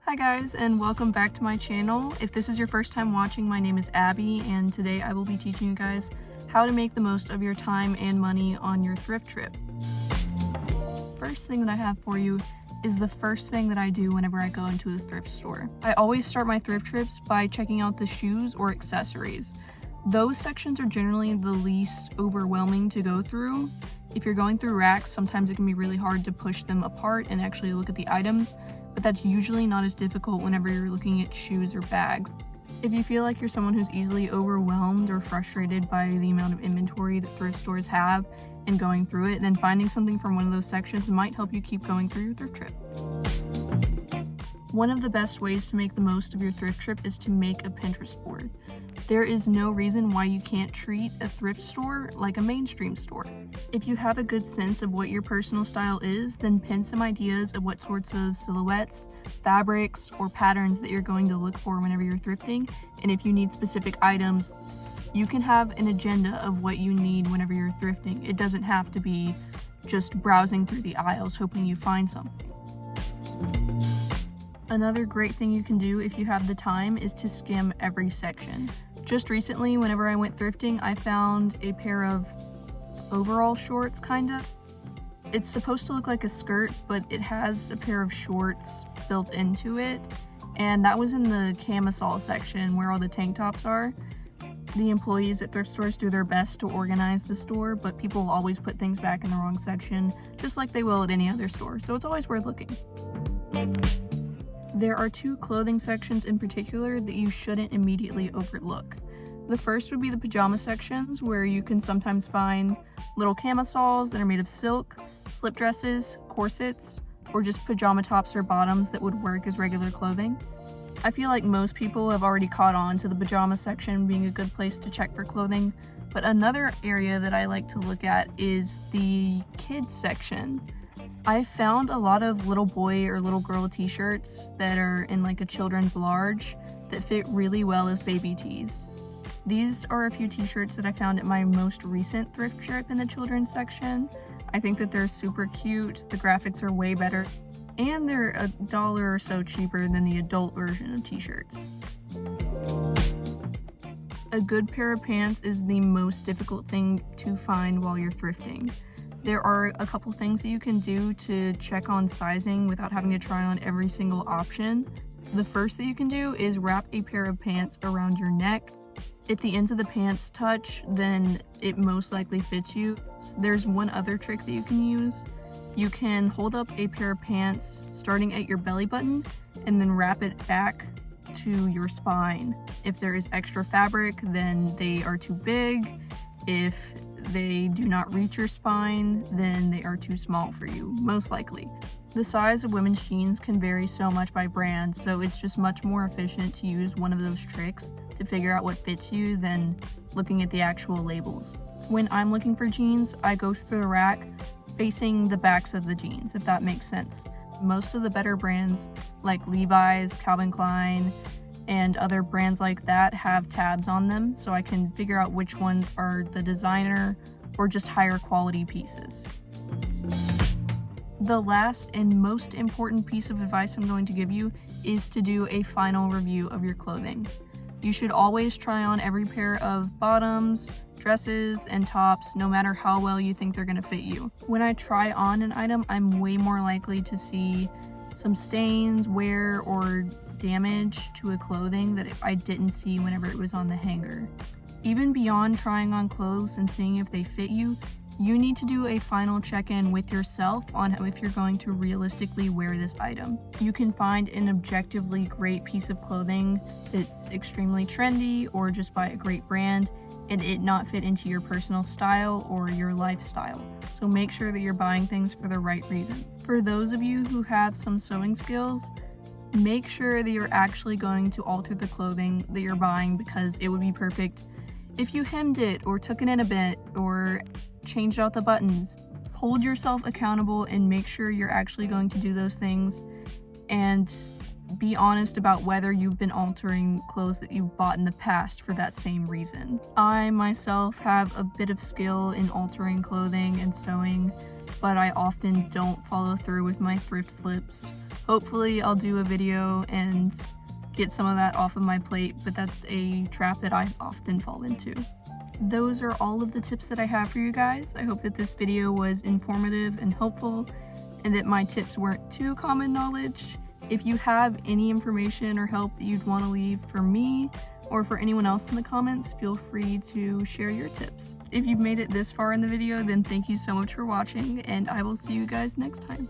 Hi guys, and welcome back to my channel. If this is your first time watching, my name is Abby, and today I will be teaching you guys how to make the most of your time and money on your thrift trip. First thing that I have for you is the first thing that I do whenever I go into a thrift store. I always start my thrift trips by checking out the shoes or accessories. Those sections are generally the least overwhelming to go through. If you're going through racks, sometimes it can be really hard to push them apart and actually look at the items, but that's usually not as difficult whenever you're looking at shoes or bags. If you feel like you're someone who's easily overwhelmed or frustrated by the amount of inventory that thrift stores have and going through it, then finding something from one of those sections might help you keep going through your thrift trip. One of the best ways to make the most of your thrift trip is to make a Pinterest board. There is no reason why you can't treat a thrift store like a mainstream store. If you have a good sense of what your personal style is, then pin some ideas of what sorts of silhouettes, fabrics, or patterns that you're going to look for whenever you're thrifting. And if you need specific items, you can have an agenda of what you need whenever you're thrifting. It doesn't have to be just browsing through the aisles hoping you find something. Another great thing you can do if you have the time is to skim every section. Just recently, whenever I went thrifting, I found a pair of overall shorts, kinda. It's supposed to look like a skirt, but it has a pair of shorts built into it, and that was in the camisole section where all the tank tops are. The employees at thrift stores do their best to organize the store, but people always put things back in the wrong section, just like they will at any other store, so it's always worth looking. There are two clothing sections in particular that you shouldn't immediately overlook. The first would be the pajama sections, where you can sometimes find little camisoles that are made of silk, slip dresses, corsets, or just pajama tops or bottoms that would work as regular clothing. I feel like most people have already caught on to the pajama section being a good place to check for clothing, but another area that I like to look at is the kids section. I found a lot of little boy or little girl t-shirts that are in like a children's large that fit really well as baby tees. These are a few t-shirts that I found at my most recent thrift trip in the children's section. I think that they're super cute, the graphics are way better, and they're $1 or so cheaper than the adult version of t-shirts. A good pair of pants is the most difficult thing to find while you're thrifting. There are a couple things that you can do to check on sizing without having to try on every single option. The first that you can do is wrap a pair of pants around your neck. If the ends of the pants touch, then it most likely fits you. There's one other trick that you can use. You can hold up a pair of pants starting at your belly button and then wrap it back to your spine. If there is extra fabric, then they are too big. If they do not reach your spine, then they are too small for you, most likely. The size of women's jeans can vary so much by brand, so it's just much more efficient to use one of those tricks to figure out what fits you than looking at the actual labels. When I'm looking for jeans, I go through the rack facing the backs of the jeans, if that makes sense. Most of the better brands like Levi's, Calvin Klein, and other brands like that have tabs on them, so I can figure out which ones are the designer or just higher quality pieces. The last and most important piece of advice I'm going to give you is to do a final review of your clothing. You should always try on every pair of bottoms, dresses, and tops, no matter how well you think they're going to fit you. When I try on an item, I'm way more likely to see some stains, wear, or damage to a clothing that I didn't see whenever it was on the hanger. Even beyond trying on clothes and seeing if they fit you, you need to do a final check-in with yourself on if you're going to realistically wear this item. You can find an objectively great piece of clothing that's extremely trendy or just by a great brand and it not fit into your personal style or your lifestyle. So make sure that you're buying things for the right reasons. For those of you who have some sewing skills, make sure that you're actually going to alter the clothing that you're buying, because it would be perfect if you hemmed it or took it in a bit or changed out the buttons. Hold yourself accountable and make sure you're actually going to do those things, and be honest about whether you've been altering clothes that you bought in the past for that same reason. I myself have a bit of skill in altering clothing and sewing, but I often don't follow through with my thrift flips. Hopefully I'll do a video and get some of that off of my plate, but that's a trap that I often fall into. Those are all of the tips that I have for you guys. I hope that this video was informative and helpful, and that my tips weren't too common knowledge. If you have any information or help that you'd want to leave for me or for anyone else in the comments, feel free to share your tips. If you've made it this far in the video, then thank you so much for watching, and I will see you guys next time.